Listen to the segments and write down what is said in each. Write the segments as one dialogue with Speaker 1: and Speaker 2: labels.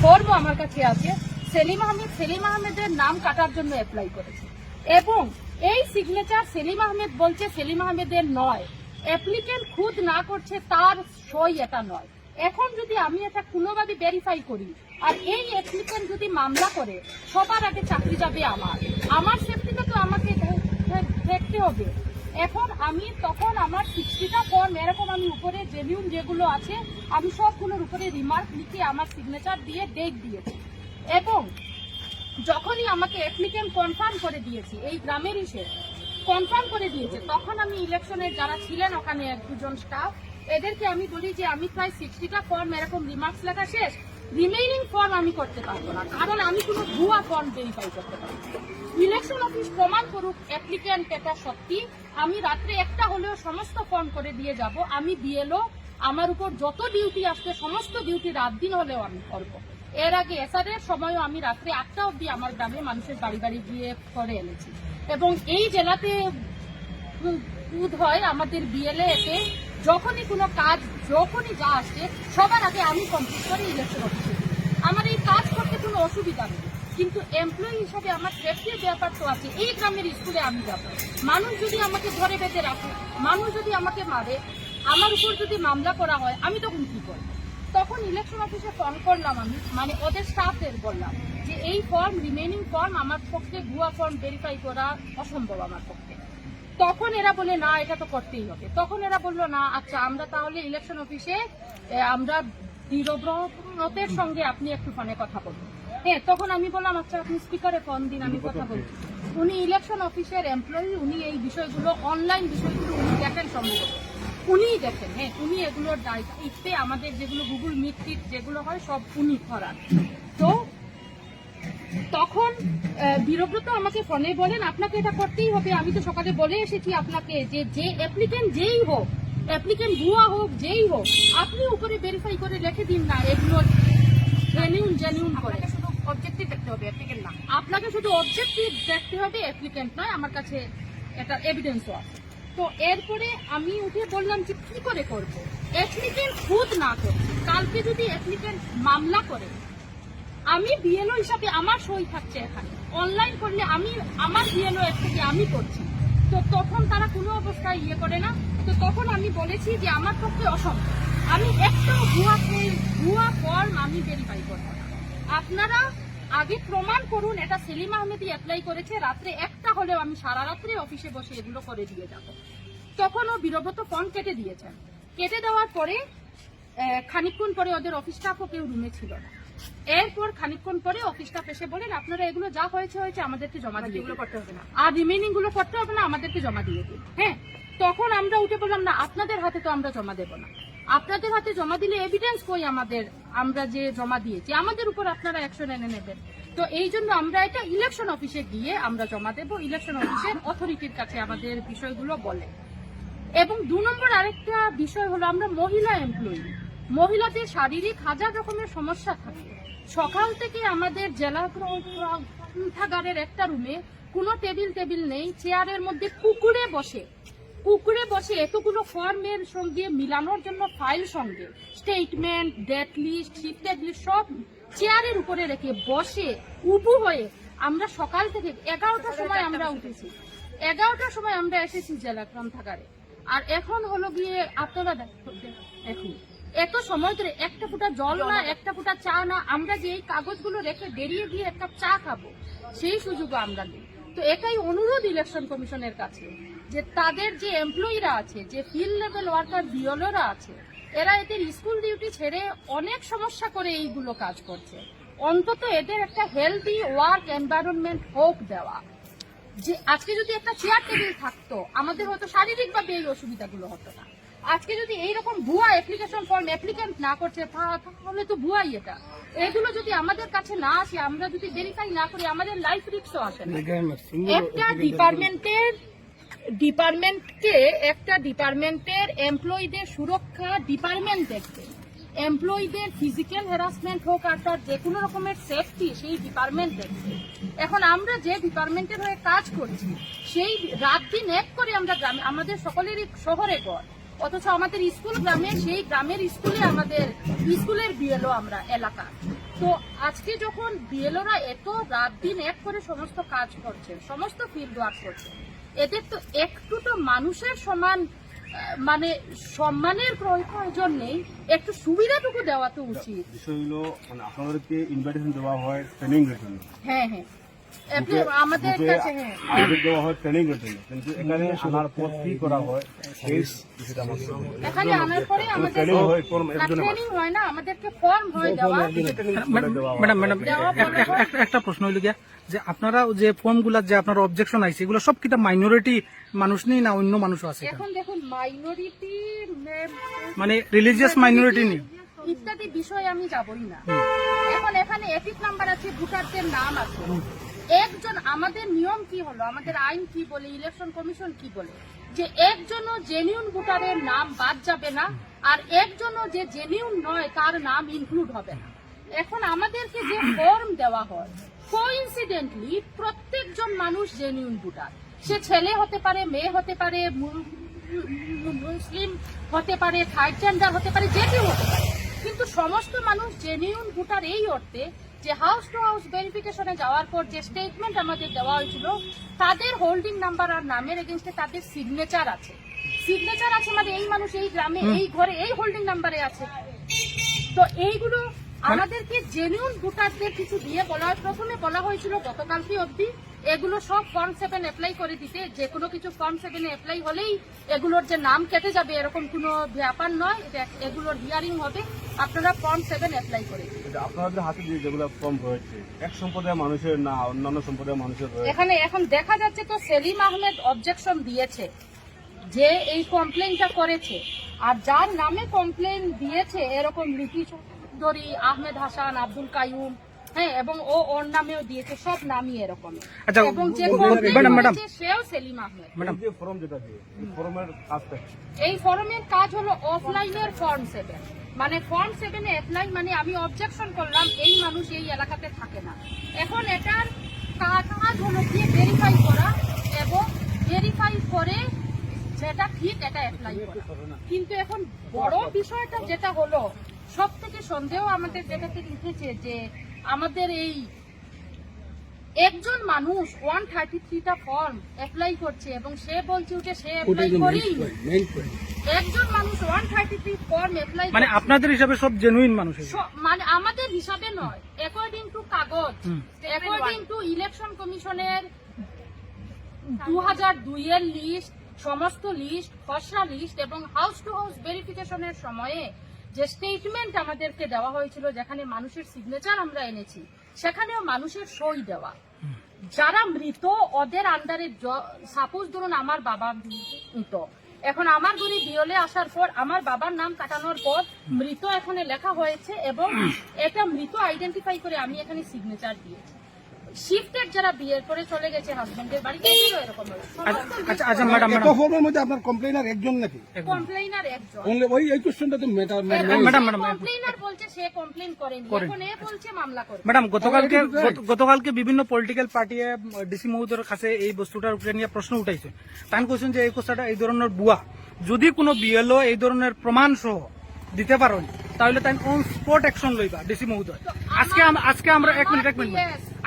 Speaker 1: ফর্মও আমার কাছে আছে। সেলিম আহমেদের নাম কাটার জন্য অ্যাপ্লাই করেছে এবং এই সিগনেচার সেলিম আহমেদ বলছে সেলিম আহমেদের নয়, অ্যাপ্লিকেন্ট খুদ না করছে তার সই এটা নয়। এখন যদি আমি এটা কোনোভাবে ভেরিফাই করি আর এই অ্যাপ্লিকেন্ট যদি মামলা করে, সবার আগে চাকরি যাবে আমার সেফটিটা তো আমাকে দেখতে হবে। এখন তখন আমার 60টা ফর্ম এরকম আমি উপরে জেনিউন যেগুলো আছে আমি সবগুলোর উপরে রিমার্ক লিখে আমার সিগনেচার দিয়ে ডেট দিয়েছি এবং যখনই আমাকে অ্যাপ্লিকেন্ট কনফার্ম করে দিয়েছি, এই গ্রামেরই সে কনফার্ম করে দিয়েছে, তখন আমি ইলেকশনের যারা ছিলেন ওখানে এক দুজন স্টাফ এদেরকে আমি বলি যে আমি প্রায় 60টা ফর্ম এরকম রিমার্কস লেখা শেষ, রিমেইনিং ফর্ম আমি করতে পারবো না, কারণ আমি কোনো ভুয়া ফর্ম ভেরিফাই করতে পারবো। ইলেকশন অফিস প্রমাণ করুক অ্যাপ্লিকেন্ট এটা সত্যি, আমি রাত্রে একটা হলেও সমস্ত ফর্ম করে দিয়ে যাব। আমি বিএলও, আমার উপর যত ডিউটি আসছে সমস্ত ডিউটি রাত দিন হলেও আমি করবো। এর আগে এসআরের সময়ও আমি রাত্রে 8টা অবধি আমার গ্রামে মানুষের বাড়ি বাড়ি গিয়ে করে এনেছি এবং এই জেলাতে বোধ হয় আমাদের বিএলএ এতে যখনই কোনো কাজ যখনই যা আসছে সবার আগে আমি কমপ্লিট করে ইলেকশন অফিসে দিই। আমার এই কাজ করতে কোনো অসুবিধা নেই, কিন্তু এমপ্লয়ি হিসাবে আমার সেফটির ব্যাপার তো আছে। এই গ্রামের স্কুলে আমি যাব, মানুষ যদি আমাকে ধরে বেঁধে রাখে, মানুষ যদি আমাকে মারে, আমার উপর যদি মামলা করা হয়, আমি তখন কি করব? তখন ইলেকশন অফিসে ফোন করলাম, আমি মানে ওদের স্টাফদের বললাম যে এই ফর্ম রিমেইনিং ফর্ম আমার পক্ষে ভুয়া ফর্ম ভেরিফাই করা অসম্ভব আমার পক্ষে। তখন এরা বলে না এটা তো করতেই হবে। তখন এরা বললো না আচ্ছা আমরা তাহলে ইলেকশন অফিসে আমরা দৃঢ়ব্রতের সঙ্গে আপনি একটু ফোনে কথা বলুন। হ্যাঁ, তখন আমি বললাম আচ্ছা আপনি স্পিকারে ফোন দিন, আমি কথা বলছি। উনি ইলেকশন অফিসের এমপ্লয়ি, উনি এই বিষয়গুলো অনলাইন বিষয়গুলো উনি দেখেন সম্ভবত, উনিই দেখেন। হ্যাঁ, উনি এগুলোর দায়িত্বে আমাদের যেগুলো গুগল মিট টিট যেগুলো হয় সব উনি করান। তো তখন বীরব্রত আমাকে ফোনে বলেন আপনাকে এটা করতেই হবে, আমি তো সকালে বলে এসেছি আপনাকে যে অ্যাপ্লিকেন্ট যেই হোক, অ্যাপ্লিকেন্ট ভুয়া হোক যেই হোক, আপনি উপরে ভেরিফাই করে রেখে দিন না, এগুলো জেনুইন করে। শুধু অবজেক্টিভ দেখতে হবে, অ্যাপ্লিকেন্ট না। আপনাকে শুধু অবজেক্টিভ দেখতে হবে, অ্যাপ্লিকেন্ট নয়। আমার কাছে এটা এভিডেন্সও আছে। তো এরপরে আমি উঠে বললাম যে কি করে করব, অ্যাপ্লিকেন্ট খুদ না করছে, কালকে যদি অ্যাপ্লিকেন্ট মামলা করে আমি বিএলও হিসাবে আমার সই থাকছে এখানে, অনলাইন করলে আমি আমার বিএলও এর থেকে আমি করছি, তো তখন তারা কোনো অবস্থায় ইয়ে করে না। তো তখন আমি বলেছি যে আমার পক্ষে অসম্ভব, আমি একটাও ভুয়া ফর্ম আমি ভেরিফাই করবো না। আপনারা আগে প্রমাণ করুন এটা সেলিম আহমেদই অ্যাপ্লাই করেছে, রাত্রে একটা হলেও আমি সারা রাত্রে অফিসে বসে এগুলো করে দিয়ে যাব। তখন ও বীরব্রত ফোন কেটে দিয়েছেন। কেটে দেওয়ার পরে খানিকক্ষণ পরে ওদের অফিস স্টাফও কেউ রুমে ছিল না। এরপর খানিকক্ষণ পরে অফিস স্টাফ এসে বলেন আপনারা এগুলো যা হয়েছে আমাদেরকে জমা দিয়ে এগুলো করতে হবে না, আর রিমেইনিং গুলো করতে হবে না, আমাদেরকে জমা দিয়ে দিন। হ্যাঁ, তখন আমরা উঠে বললাম না আপনাদের হাতে তো আমরা জমা দেবো না, আপনাদের হাতে জমা দিলে এভিডেন্স কই আমাদের, আমরা যে জমা দিয়েছি আমাদের উপর আপনারা অ্যাকশন এনে নেবেন। তো এই জন্য আমরা এটা ইলেকশন অফিসে গিয়ে আমরা জমা দেবো, ইলেকশন অফিসের অথরিটির কাছে আমাদের বিষয়গুলো বলে। এবং 2 নম্বর আরেকটা বিষয় হলো আমরা মহিলা এমপ্লয়ি, মহিলাদের শারীরিক হাজার রকমের সমস্যা থাকে। সকাল থেকে আমাদের জেলা গ্রন্থাগারের একটা রুমে কোনো টেবিল নেই, চেয়ারের মধ্যে কুকুরে বসে এতগুলো ফর্মের সঙ্গে মিলানোর জন্য ফাইল সঙ্গে statement, date list, shifted list সব চেয়ারের উপরে রেখে বসে উবু হয়ে আমরা সকাল থেকে 11টার সময় আমরা উঠেছি, 11টার সময় আমরা এসেছি জেলা গ্রন্থাগারে। আর এখন হলো গিয়ে আপনারা এখন এত সময় ধরে একটা ফোঁটা জল না, একটা ফোঁটা চা না, আমরা যে এই কাগজগুলো রেখে বেরিয়ে গিয়ে একটা চা খাবো সেই সুযোগও আমরা নেই। তো এটাই অনুরোধ ইলেকশন কমিশনের কাছে যে তাদের যে এমপ্লয়িরা আছে, যে ফিল্ড লেভেল ওয়ার্কার বিএলওরা আছে, এরা এদের স্কুল ডিউটি ছেড়ে অনেক সমস্যা করে এইগুলো কাজ করছে, অন্তত এদের একটা হেলদি ওয়ার্ক এনভায়রনমেন্ট হোক দেওয়া। যে আজকে যদি একটা চেয়ার টেবিল থাকতো আমাদের হয়তো শারীরিকভাবে এই অসুবিধাগুলো হতো না। আজকে যদি এইরকম ভুয়া অ্যাপ্লিকেশন ফর্ম অ্যাপ্লিকেন্ট না করছে তাহলে তো ভুয়াই এটা। এগুলো যদি আমাদের কাছে না আসে, আমরা যদি ভেরিফাই না করি, আমাদের লাইফ রিস্কও আসে না। একটা ডিপার্টমেন্টের এমপ্লয়ীদের সুরক্ষা ডিপার্টমেন্ট দেখবে, এমপ্লয়ীদের ফিজিক্যাল হ্যারাসমেন্ট হোক আর তার যে কোনো রকমের সেফটি সেই ডিপার্টমেন্ট দেখবে। এখন আমরা যে ডিপার্টমেন্টের হয়ে কাজ করছি সেই রাত দিন এক করে আমরা গ্রামে, আমাদের সকলেরই শহরে ঘর, অথচ আমাদের স্কুল গ্রামে, সেই গ্রামের স্কুলে আমাদের স্কুলের বিএলও আমরা এলাকা। তো আজকে যখন বিএলওরা এত রাত দিন এক করে সমস্ত কাজ করছেন, সমস্ত ফিল্ড ওয়ার্ক করছেন, এদের তো একটু তো মানুষের সমান মানে সম্মানের প্রয়োজন নেই, একটু সুবিধাটুকু দেওয়া তো উচিত।
Speaker 2: বিষয় হলো মানে আপনাদেরকে ইনভাইটেশন দেওয়া হয় ট্রেনিং এর জন্য।
Speaker 1: হ্যাঁ হ্যাঁ, আমাদের কাছে হ্যাঁ
Speaker 2: দেওয়া হয় ট্রেনিং এর জন্য, কিন্তু এখানে আনার পর কি করা হয় সেই বিষয়টা আমাদের
Speaker 1: এখানে আনার পরে আমাদের
Speaker 2: ট্রেনিং হয় কোন একজনের
Speaker 1: ট্রেনিং হয় না, আমাদেরকে ফর্ম হয় দেওয়া।
Speaker 3: ম্যাডাম একটা প্রশ্ন হইল গিয়া যে আপনারা যে ফর্মগুলা যে আপনার অবজেকশন আইছে এগুলো সব কিটা মাইনরিটি মানুষ নেই না অন্য মানুষও আছে?
Speaker 1: এখন দেখুন মাইনরিটি
Speaker 3: মানে রিলিজিয়াস মাইনরিটি নেই
Speaker 1: ইত্যাদি বিষয়ে আমি যাবই না। এখন এখানে এপিক নাম্বার আছে, ভোটারদের নাম আছে। একজন আমাদের নিয়ম কি হলো, আমাদের আইন কি বলে, ইলেকশন কমিশন কি বলে, যে একজনও জেনিউন ভোটারের নাম বাদ যাবে না, আর একজনও যে জেনিউন নয় তার নাম ইনক্লুড হবে না। এখন আমাদেরকে যে ফর্ম দেওয়া হয়, কোইন্সিডেন্টলি প্রত্যেকজন মানুষ জেনিউন ভোটার। সে ছেলে হতে পারে, মেয়ে হতে পারে, মুসলিম হতে পারে, থার্ড জেন্ডার হতে পারে, যে কেউ হতে পারে, কিন্তু সমস্ত মানুষ জেনিউন ভোটার এই অর্থে যে হাউস টু হাউস ভেরিফিকেশনে যাওয়ার পর যে স্টেটমেন্ট আমাদের দেওয়া হয়েছিল, তাদের হোল্ডিং নাম্বার আর নামের এগেইনস্টে তাদের সিগনেচার আছে। সিগনেচার আছে মানে এই মানুষ এই গ্রামে এই ঘরে এই হোল্ডিং নাম্বারে আছে। তো এইগুলো আমাদেরকে জেনিউন ভোটারদের কিছু দিয়ে বলা হয়। প্রথমে বলা হয়েছিল গতকালকে অবধি এগুলো সব ফর্ম 7 অ্যাপ্লাই করে দিতে, যে কোনো কিছু ফর্ম 7 অ্যাপ্লাই হলেই এগুলোর যে নাম কেটে যাবে এরকম কোনো ব্যাপার নয়, এগুলোর হিয়ারিং হবে, আপনারা ফর্ম 7 অ্যাপ্লাই করে দিন।
Speaker 2: আপনাদের হাতে যে যেগুলো ফর্ম রয়েছে এক সম্প্রদায়ের মানুষের না অন্যান্য সম্প্রদায়ের মানুষের রয়েছে।
Speaker 1: এখানে এখন দেখা যাচ্ছে তো সেলিম আহমেদ অবজেকশন দিয়েছে, যে এই কমপ্লেনটা করেছে, আর যার নামে কমপ্লেন দিয়েছে এরকম লিপি চৌধুরী, আহমেদ হাসান, আব্দুল কাইয়ুম, হ্যাঁ, এবং ওর নামেও দিয়েছে, সব নামই এরকম।
Speaker 3: আচ্ছা,
Speaker 1: এবং যে
Speaker 3: ম্যাডাম
Speaker 1: সেও সেলিম আহমেদ।
Speaker 2: যে ফর্ম যেটা দিয়ে এই ফর্মের কাজটা কি?
Speaker 1: এই ফর্মের কাজ হলো অফলাইনের ফর্ম 7, মানে ফর্ম 7 এ অ্যাপ্লাই মানে আমি অবজেকশন করলাম এই মানুষ এই এলাকাতে থাকে না। এখন এটার কাজ হলো গিয়ে ভেরিফাই করা, এবং ভেরিফাই করে যেটা ঠিক এটা অ্যাপ্লাই করা। কিন্তু এখন বড় বিষয়টা যেটা হলো, সব থেকে সন্দেহ আমাদের যেটাতে উঠেছে, যে আমাদের এই একজন মানুষ 133টা ফর্ম অ্যাপ্লাই করছে এবং সে বলছে যে সে অ্যাপ্লাই করেই একজন মানুষ 133 ফর্ম অ্যাপ্লাই,
Speaker 3: মানে আপনাদের হিসাবে সব জেনুইন মানুষ?
Speaker 1: মানে আমাদের হিসাবে নয়, অ্যাকর্ডিং টু কাগজ, অ্যাকর্ডিং টু ইলেকশন কমিশনের 2002 এর লিস্ট, সমস্ত লিস্ট, খসড়া লিস্ট, এবং হাউস টু হাউস ভেরিফিকেশনের সময়ে যে স্টেটমেন্ট আমাদেরকে দেওয়া হয়েছিল, যেখানে মানুষের সিগনেচার আমরা এনেছি, সেখানেও মানুষের সই দেওয়া। যারা মৃত ওদের আন্ডারে, সাপোজ ধরুন আমার বাবা মৃত, এখন আমার ঘরে বিয়লে আসার পর আমার বাবার নাম কাটানোর পর মৃত এখানে লেখা হয়েছে, এবং এটা মৃত আইডেন্টিফাই করে আমি এখানে সিগনেচার দিয়েছি। শিফটেড যারা বিয়ের করে চলে গেছে হাজবেন্ডের বাড়িতে, এরকম
Speaker 3: আচ্ছা ম্যাডাম,
Speaker 4: ফর্মের মধ্যে আপনার কমপ্লেইনার একজন নাকি?
Speaker 1: কমপ্লেইনার একজন।
Speaker 4: ওই এই কোশ্চেনটা তো
Speaker 3: ম্যাডাম
Speaker 1: কমপ্লেইনার বলছে সে কমপ্লেইন করেনি, এখন এ বলছে মামলা করে।
Speaker 3: ম্যাডাম গতকালকে বিভিন্ন পলিটিক্যাল পার্টি ডিসি মহোদয়ের কাছে এই বস্তুটার উপরে নিয়ে প্রশ্ন উঠাইছে। তাই কোশ্চেন যে এই কথাটা এই ধরনের বুয়া, যদি কোনো বিএলও এই ধরনের প্রমাণ সহ দিতে পারো তাহলে তাই অন স্পট অ্যাকশন লইবা ডিসি মহোদয়। আজকে আমরা এক মিনিট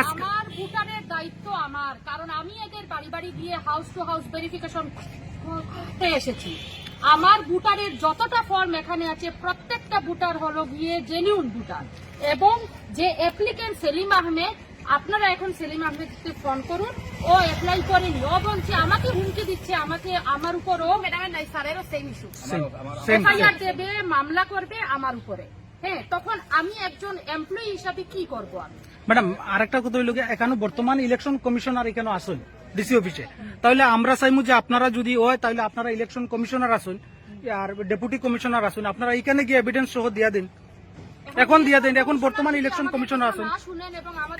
Speaker 1: আমার ভোটারের দায়িত্ব আমার, কারণ আমি এদের বাড়ি বাড়ি গিয়ে হাউস টু হাউস ভেরিফিকেশন করতে এসেছি। আমার ভোটারের যতটা ফর্ম এখানে আছে প্রত্যেকটা ভোটার হলো গিয়ে জেনিউন ভোটার, এবং যে অ্যাপ্লিকেন্ট সেলিম আহমেদ, আপনারা এখন সেলিম আহমেদকে ফোন করুন, ও অ্যাপ্লাই করেনি, ও বলছে আমাকে হুমকি দিচ্ছে, আমাকে আমার উপর, ও ম্যাডামের নাই স্যারেরও সেম ইস্যু, এফআইআর দেবে, মামলা করবে আমার উপরে। হ্যাঁ, তখন আমি একজন এমপ্লয়ি হিসাবে কি করবো আমি?
Speaker 3: ম্যাডাম আরেকটা কথা হইল এখানে বর্তমান ইলেকশন কমিশনার এখানে আসুন ডিসি অফিসে, তাহলে আমরা চাইমু যে আপনারা যদি হয় তাহলে আপনারা ইলেকশন কমিশনার আসুন আর ডেপুটি কমিশনার আসুন, আপনারা এখানে গিয়ে এভিডেন্স সহ দিয়া দিন, এখন দিয়া দেন। এখন বর্তমান ইলেকশন কমিশনার আসুন,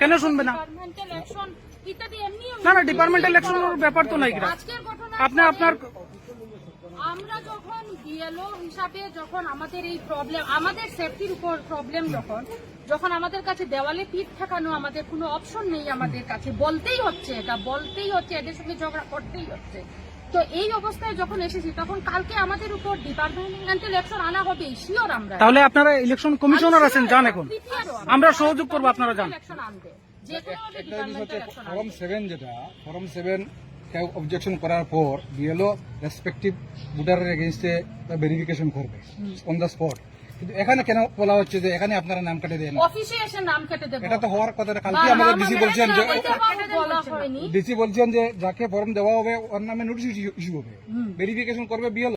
Speaker 3: কেন শুনবে না? না ডিপার্টমেন্টাল ইলেকশনের ব্যাপার তো নাই। আপনি আপনার
Speaker 1: আমরা যখন বিএলও হিসাবে যখন আমাদের এই প্রবলেম, আমাদের সেফটির উপর প্রবলেম, যখন আমাদের কাছে দেওয়ালে পিঠ ঠেকানো, আমাদের কোনো অপশন নেই, আমাদের কাছে বলতেই হচ্ছে, এটা বলতেই হচ্ছে, এদের সঙ্গে ঝগড়া করতেই হচ্ছে। তো এই অবস্থায় যখন এসেছি তখন কালকে আমাদের উপর ডিপার্টমেন্টাল অ্যাকশন আনা হবে শিওর আমরা।
Speaker 3: তাহলে আপনারা ইলেকশন কমিশনার আছেন, যান এখন
Speaker 1: Prepare-ও
Speaker 3: আমরা সহযোগ করবো, আপনারা যান।
Speaker 1: action আনবে। যে কোনো ভাবে
Speaker 4: একটা জিনিস হচ্ছে
Speaker 1: departmental action
Speaker 4: ফর্ম
Speaker 1: আনবে।
Speaker 4: 7 যেটা ফর্ম 7 কেউ অবজেকশন করার পর বিএলও রেসপেক্টিভ ভোটারের এগেইনস্টে ভেরিফিকেশন করবে অন দ্য স্পট, কিন্তু এখানে কেন বলা হচ্ছে যে এখানে আপনারা নাম কাটে দেন?
Speaker 1: অফিসে এসে নাম কেটে দেবো।
Speaker 4: এটা তো হওয়ার কথা না। কালকে আমাদের ডিসি বলছেন যে
Speaker 1: বলা হয়নি।
Speaker 4: ডিসি বলছেন যে যাকে ফর্ম দেওয়া হবে ওর নামে নোটিশ ইস্যু হবে, ভেরিফিকেশন করবে বিএলও।